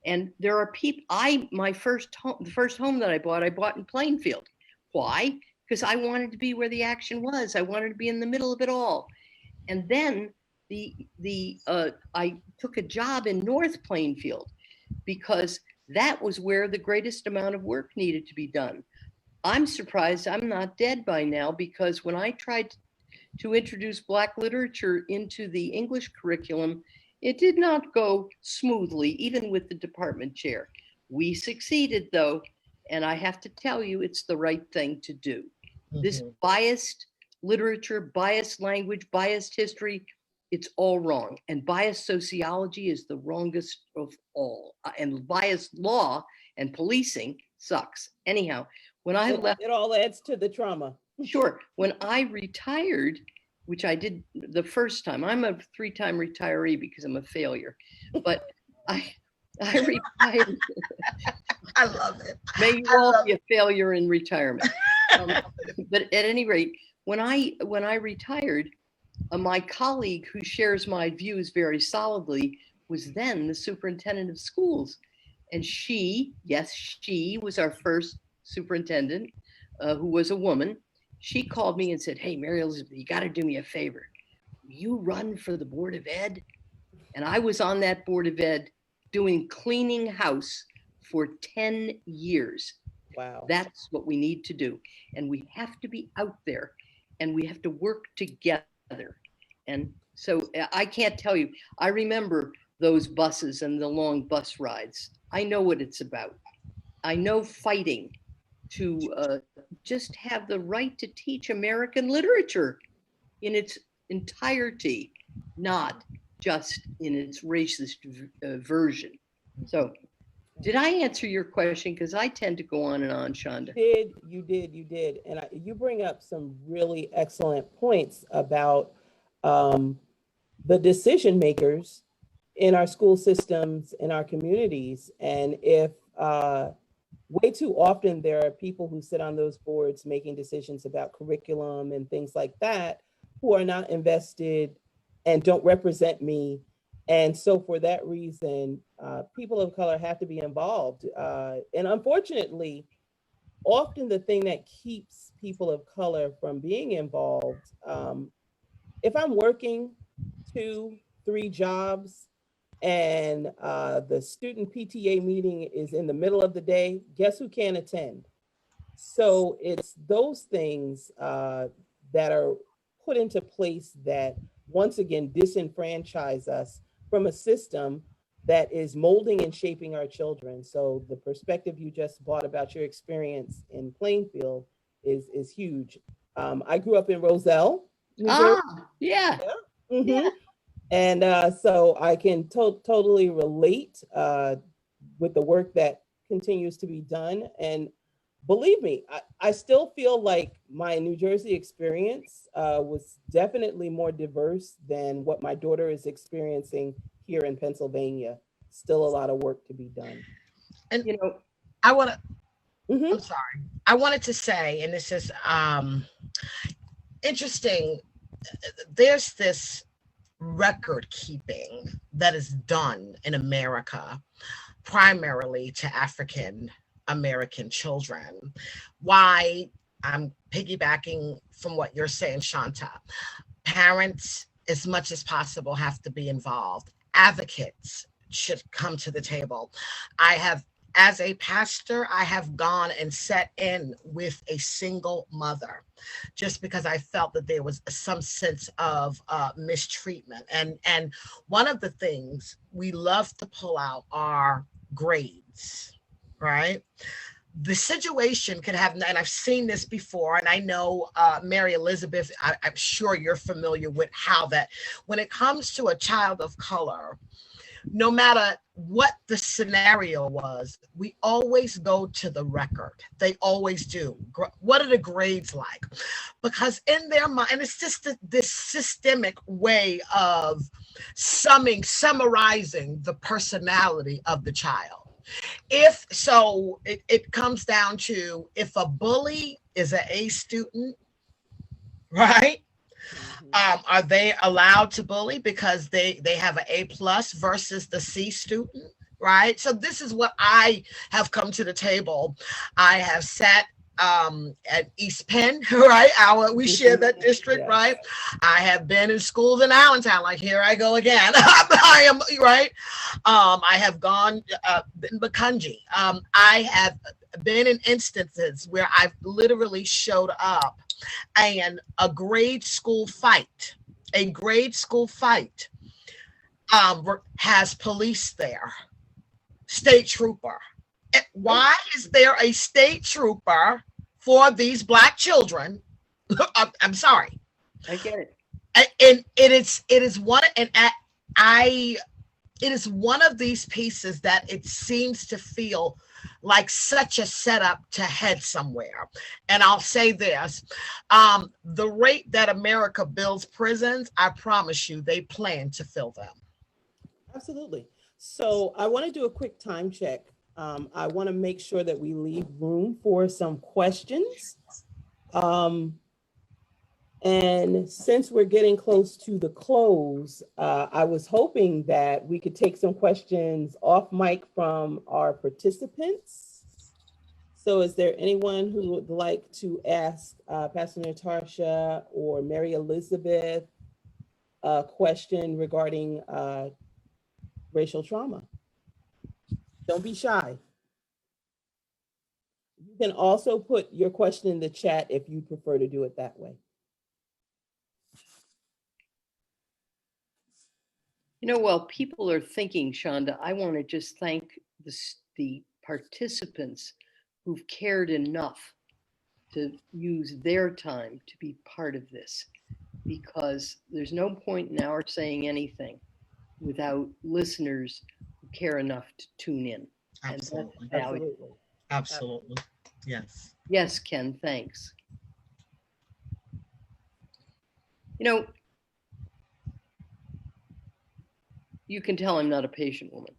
And there are people, the first home that I bought in Plainfield. Why? Because I wanted to be where the action was. I wanted to be in the middle of it all. And then I took a job in North Plainfield because that was where the greatest amount of work needed to be done. I'm surprised I'm not dead by now, because when I tried to introduce Black literature into the English curriculum, it did not go smoothly, even with the department chair. We succeeded though, and I have to tell you, it's the right thing to do. This biased literature, biased language, biased history, it's all wrong. And biased sociology is the wrongest of all. And biased law and policing sucks. Anyhow, when I left— it all adds to the trauma. Sure. When I retired, which I did the first time, I'm a 3-time retiree because I'm a failure, but I retired. I love it. May you all be a failure in retirement. But at any rate, when I retired, my colleague who shares my views very solidly was then the superintendent of schools. And she was our first superintendent, who was a woman. She called me and said, "Hey, Mary Elizabeth, you got to do me a favor. You run for the Board of Ed?" And I was on that Board of Ed doing cleaning house for 10 years. Wow. That's what we need to do. And we have to be out there and we have to work together. And so I can't tell you, I remember those buses and the long bus rides. I know what it's about. I know fighting to just have the right to teach American literature in its entirety, not just in its racist version. So Did I answer your question? Because I tend to go on and on, Shonda. You did. And you bring up some really excellent points about the decision makers in our school systems, in our communities. And if way too often there are people who sit on those boards making decisions about curriculum and things like that who are not invested and don't represent me. And so for that reason, people of color have to be involved. And unfortunately, often the thing that keeps people of color from being involved, if I'm working 2-3 jobs and the student PTA meeting is in the middle of the day, guess who can't attend? So it's those things that are put into place that once again disenfranchise us from a system that is molding and shaping our children. So the perspective you just brought about your experience in Plainfield is huge. I grew up in Roselle, New Jersey. Yeah. Mhm. Yeah. And so I can totally relate with the work that continues to be done. And believe me, I still feel like my New Jersey experience was definitely more diverse than what my daughter is experiencing here in Pennsylvania. Still a lot of work to be done. And You know, I want to, Mhm. I'm sorry. I wanted to say, and this is interesting, there's this record keeping that is done in America, primarily to African American children. Why I'm piggybacking from what you're saying, Shanta. Parents, as much as possible, have to be involved. Advocates should come to the table. I have, as a pastor, I have gone and sat in with a single mother just because I felt that there was some sense of mistreatment. And one of the things we love to pull out are grades, right? The situation could have, and I've seen this before, and I know Mary Elizabeth, I'm sure you're familiar with how that, when it comes to a child of color, no matter what the scenario was, we always go to the record. They always do. What are the grades like? Because in their mind, and it's just this systemic way of summarizing the personality of the child. If so, it comes down to if a bully is an A student, right? Are they allowed to bully because they have an A plus versus the C student, right? So this is what I have come to the table. I have sat at East Penn, right? We share that district, Yes. right? I have been in schools in Allentown, like here I go again. I am right. I have gone in Bakunji. I have been in instances where I've literally showed up and a grade school fight has police there, state trooper. Why is there a state trooper for these Black children? I'm sorry. I get it. And it is one, and it is one of these pieces that it seems to feel like such a setup to head somewhere. And I'll say this, the rate that America builds prisons, I promise you, they plan to fill them. Absolutely. So I want to do a quick time check. I want to make sure that we leave room for some questions. And since we're getting close to the close, I was hoping that we could take some questions off mic from our participants. So is there anyone who would like to ask Pastor Natasha or Mary Elizabeth a question regarding racial trauma? Don't be shy. You can also put your question in the chat if you prefer to do it that way. You know, while people are thinking, Shonda, I want to just thank the participants who've cared enough to use their time to be part of this, because there's no point in our saying anything without listeners who care enough to tune in. Absolutely. And that's valuable. Absolutely. Yes. Yes, Ken, thanks. You know, you can tell I'm not a patient woman.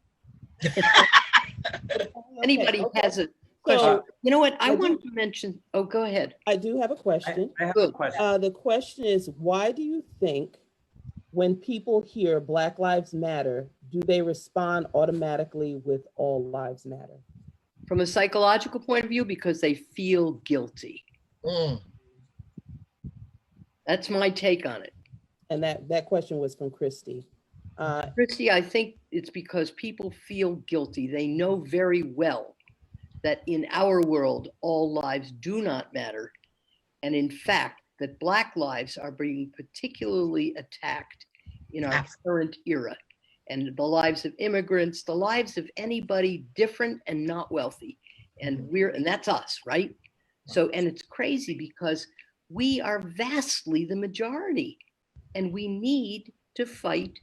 Anybody has a question? So, you know what? I want to mention, oh, go ahead. I do have a question. I have a question. The question is, why do you think when people hear Black Lives Matter, do they respond automatically with All Lives Matter? From a psychological point of view, because they feel guilty. That's my take on it. And that question was from Christy. Christy, I think it's because people feel guilty. They know very well that in our world, all lives do not matter. And in fact, that Black lives are being particularly attacked in our current era. And the lives of immigrants, the lives of anybody different and not wealthy. And that's us, right? So, and it's crazy because we are vastly the majority and we need to fight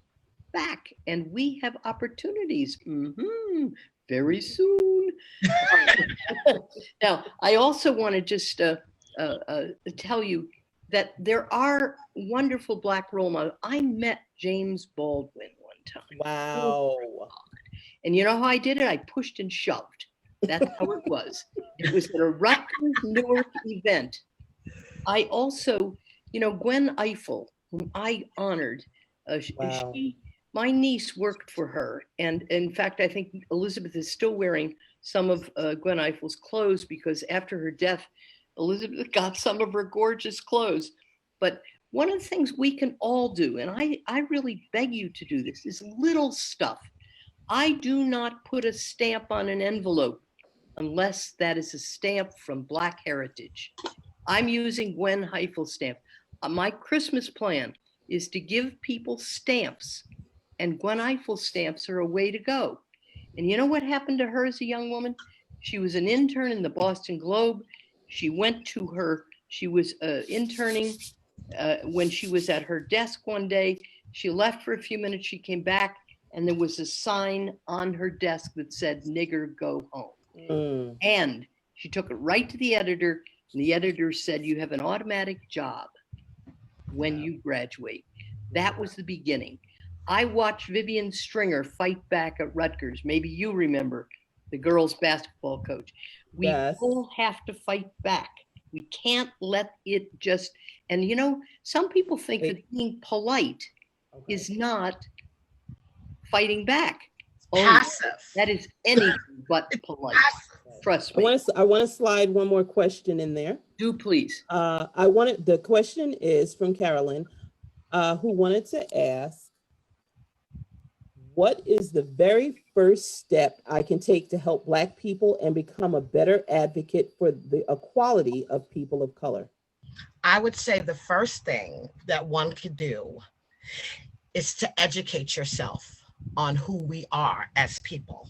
back, and we have opportunities very soon. Now, I also want to just tell you that there are wonderful Black role models. I met James Baldwin one time. Wow. And you know how I did it? I pushed and shoved. That's how it was. It was at a Rutgers Newark event. I also, Gwen Ifill, whom I honored, my niece worked for her. And in fact, I think Elizabeth is still wearing some of Gwen Ifill's clothes because after her death, Elizabeth got some of her gorgeous clothes. But one of the things we can all do, and I really beg you to do this, is little stuff. I do not put a stamp on an envelope unless that is a stamp from Black heritage. I'm using Gwen Ifill stamp. My Christmas plan is to give people stamps, and Gwen Ifill stamps are a way to go. And you know what happened to her as a young woman? She was an intern in the Boston Globe. She was interning when she was at her desk one day. She left for a few minutes, she came back, and there was a sign on her desk that said, "Nigger, go home." And she took it right to the editor, and the editor said, "You have an automatic job when you graduate." That was the beginning. I watched Vivian Stringer fight back at Rutgers. Maybe you remember, the girls' basketball coach. We all have to fight back. We can't let it just, and some people think that being polite is not fighting back. Passive. That is anything but polite. Trust me. I want to slide one more question in there. Do please. The question is from Carolyn, who wanted to ask, what is the very first step I can take to help Black people and become a better advocate for the equality of people of color? I would say the first thing that one could do is to educate yourself on who we are as people.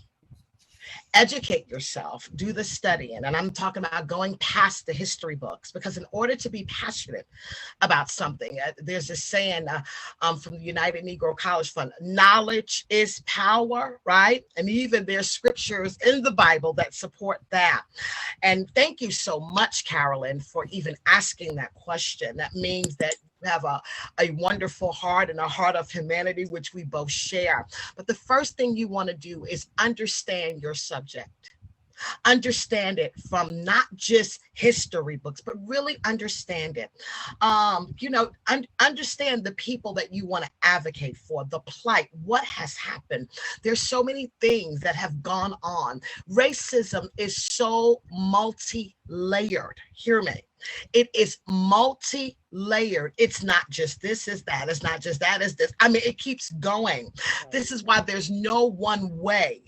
Educate yourself, do the studying. And I'm talking about going past the history books, because in order to be passionate about something, there's this saying from the United Negro College Fund, knowledge is power, right? And even there's scriptures in the Bible that support that. And thank you so much, Carolyn, for even asking that question. That means that have a wonderful heart and a heart of humanity, which we both share. But the first thing you want to do is understand your subject. Understand it from not just history books, but really understand it. Understand the people that you want to advocate for, the plight, what has happened. There's so many things that have gone on. Racism is so multi-layered. Hear me. It is multi-layered. It's not just this is that. It's not just that is this. I mean, it keeps going. This is why there's no one way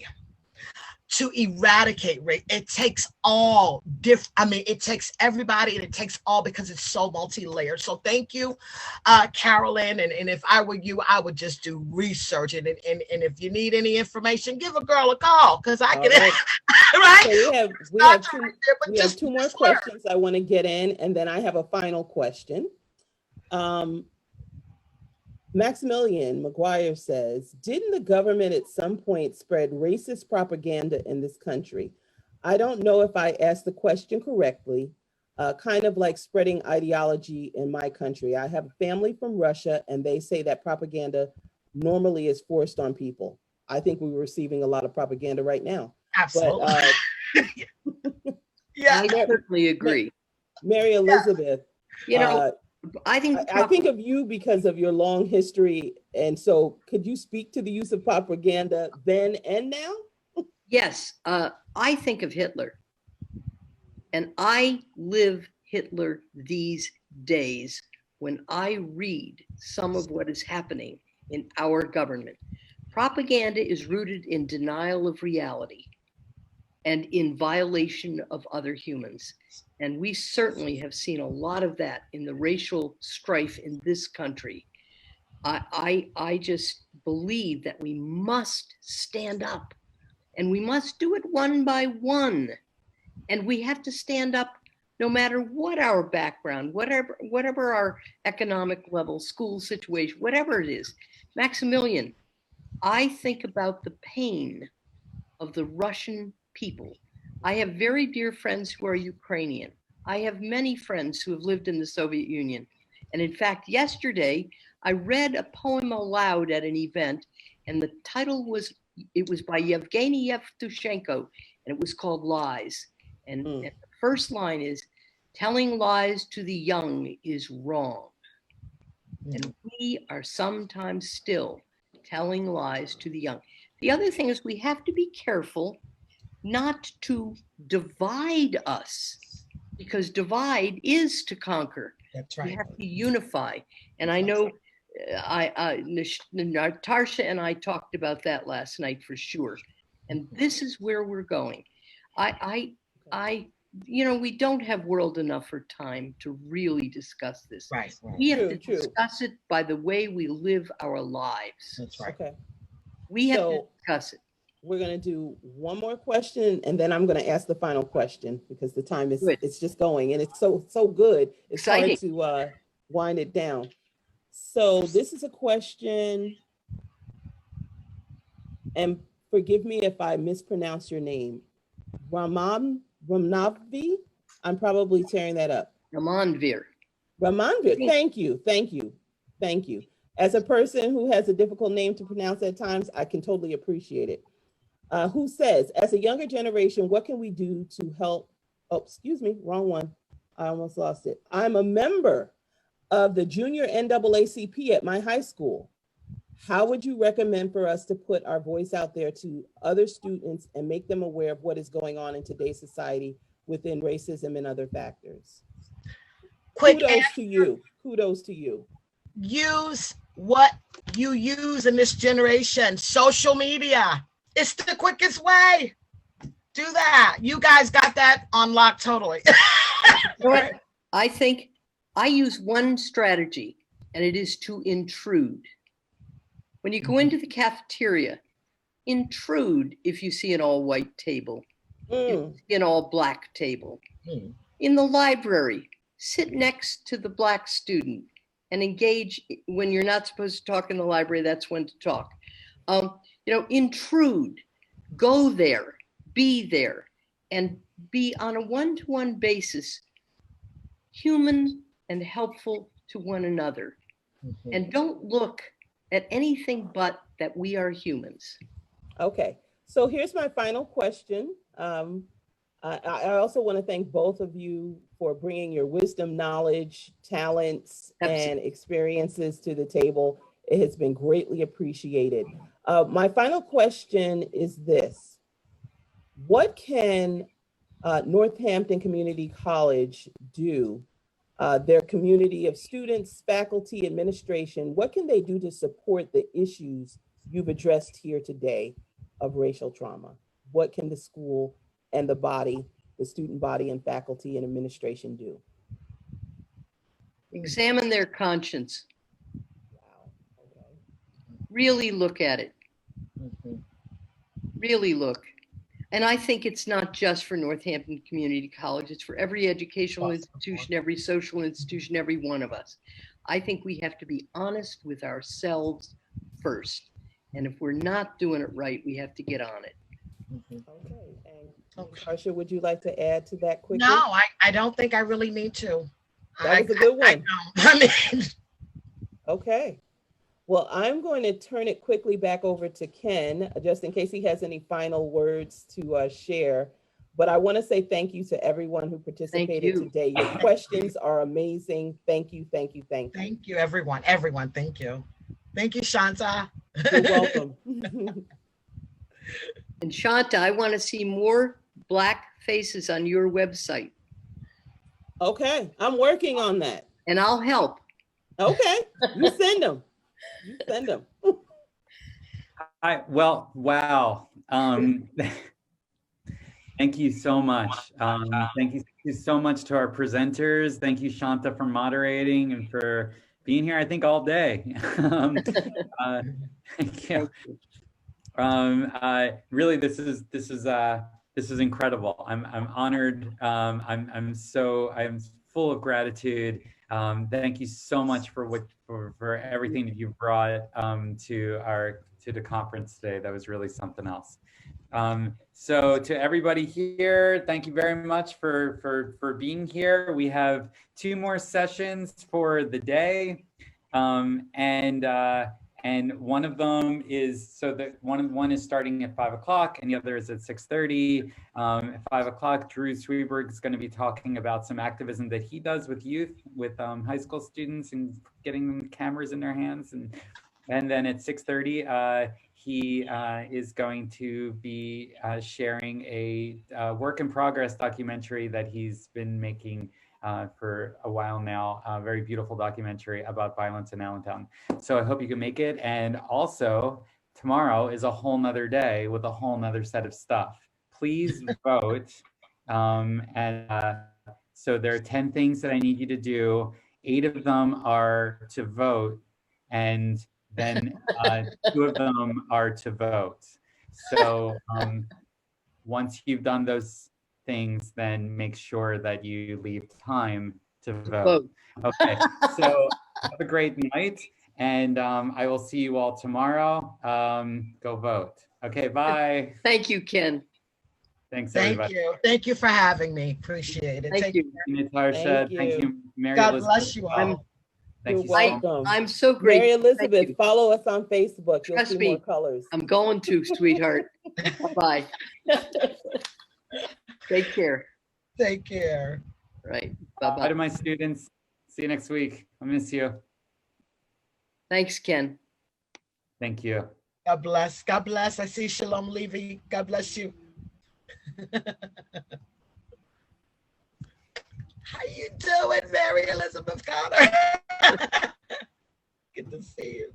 to eradicate race. It takes all it takes everybody, and it takes all, because it's so multi-layered. So thank you, Carolyn. And if I were you, I would just do research. And if you need any information, give a girl a call, because I can, right? So we have two more questions I want to get in, and then I have a final question. Maximilian McGuire says, didn't the government at some point spread racist propaganda in this country? I don't know if I asked the question correctly, kind of like spreading ideology in my country. I have a family from Russia and they say that propaganda normally is forced on people. I think we're receiving a lot of propaganda right now. Absolutely. But, yeah, I certainly agree. Mary Elizabeth, you know, I think of you because of your long history. And so could you speak to the use of propaganda then and now? Yes, I think of Hitler. And I live Hitler these days when I read some of what is happening in our government. Propaganda is rooted in denial of reality and in violation of other humans. And we certainly have seen a lot of that in the racial strife in this country. I just believe that we must stand up, and we must do it one by one. And we have to stand up no matter what our background, whatever our economic level, school situation, whatever it is. Maximilian, I think about the pain of the Russian people. I have very dear friends who are Ukrainian. I have many friends who have lived in the Soviet Union. And in fact, yesterday, I read a poem aloud at an event, and the title was, it was by Yevgeny Yevtushenko, and it was called Lies. And the first line is, telling lies to the young is wrong. And we are sometimes still telling lies to the young. The other thing is we have to be careful not to divide us, because divide is to conquer. That's right. We have to unify. And I know Natasha and I talked about that last night for sure. And this is where we're going. You know, we don't have world enough for time to really discuss this. Right. We have to discuss it by the way we live our lives. That's right. Okay. We have to discuss it. We're going to do one more question, and then I'm going to ask the final question because the time is it's just going, and it's so good. It's exciting. Hard to wind it down. So this is a question, and forgive me if I mispronounce your name. Ramnavvi? I'm probably tearing that up. Ramanvir. Thank you. As a person who has a difficult name to pronounce at times, I can totally appreciate it. Who says, as a younger generation, what can we do to help? Oh, excuse me, wrong one. I almost lost it. I'm a member of the junior NAACP at my high school. How would you recommend for us to put our voice out there to other students and make them aware of what is going on in today's society within racism and other factors? Kudos to you. Use what you use in this generation. Social media. It's the quickest way. Do that. You guys got that on lock totally. You know what? I think I use one strategy, and it is to intrude. When you go into the cafeteria, intrude if you see an all-white table, if you see an all-black table. In the library, sit next to the Black student and engage. When you're not supposed to talk in the library, that's when to talk. You know, intrude, go there, be there, and be on a one-to-one basis, human and helpful to one another. And don't look at anything but that we are humans. Okay, so here's my final question. I also want to thank both of you for bringing your wisdom, knowledge, talents, and experiences to the table. It has been greatly appreciated. My final question is this. What can Northampton Community College do, their community of students, faculty, administration, what can they do to support the issues you've addressed here today of racial trauma? What can the school and the body, the student body and faculty and administration do? Examine their conscience. Really look at it. Really look. And I think it's not just for Northampton Community College. It's for every educational institution, every social institution, every one of us. I think we have to be honest with ourselves first. And if we're not doing it right, we have to get on it. Okay. And Tarsha, would you like to add to that quickly? No, I don't think I really need to. That was a good one. I mean, Okay. Well, I'm going to turn it quickly back over to Ken, just in case he has any final words to share. But I want to say thank you to everyone who participated today. Your questions are amazing. Thank you, thank you, thank you. Thank you, everyone. Everyone, thank you. Thank you, Shanta. You're welcome. And Shanta, I want to see more Black faces on your website. Okay, I'm working on that. And I'll help. Okay, you send them. You send them. Well, wow. Thank you so much. Thank you so much to our presenters. Thank you, Shanta, for moderating and for being here, I think, all day. Thank you. Really, this is incredible. I'm honored. I'm full of gratitude. Thank you so much for everything that you've brought to the conference today. That was really something else. So to everybody here, thank you very much for being here. We have 2 more sessions for the day, and one of them is one is starting at 5 o'clock and the other is at 6:30. At 5 o'clock, Drew Sweberg is going to be talking about some activism that he does with youth, with high school students, and getting them cameras in their hands. And then at 6:30, he is going to be sharing a work in progress documentary that he's been making for a while now, a very beautiful documentary about violence in Allentown. So I hope you can make it. And also tomorrow is a whole nother day with a whole nother set of stuff. Please vote. So there are 10 things that I need you to do. 8 of them are to vote, and then 2 of them are to vote. So once you've done those things, then make sure that you leave time to vote. Okay, so have a great night, and I will see you all tomorrow. Go vote. Okay, bye. Thank you, Ken. Thanks, everybody. Thank you. Thank you for having me. Appreciate it. Thank you. Thank you, Natasha. Thank you, Mary God Elizabeth. bless you all. Thank You're you so much. welcome. I'm so grateful. Mary Elizabeth, follow us on Facebook. You'll Trust see me. more colors. I'm going to, sweetheart. Bye. Take care. Take care. Right. Bye Bye-bye. to my students. See you next week. I miss you. Thanks, Ken. Thank you. God bless. God bless. I see Shalom Levy. God bless you. How you doing, Mary Elizabeth Connor? Good to see you.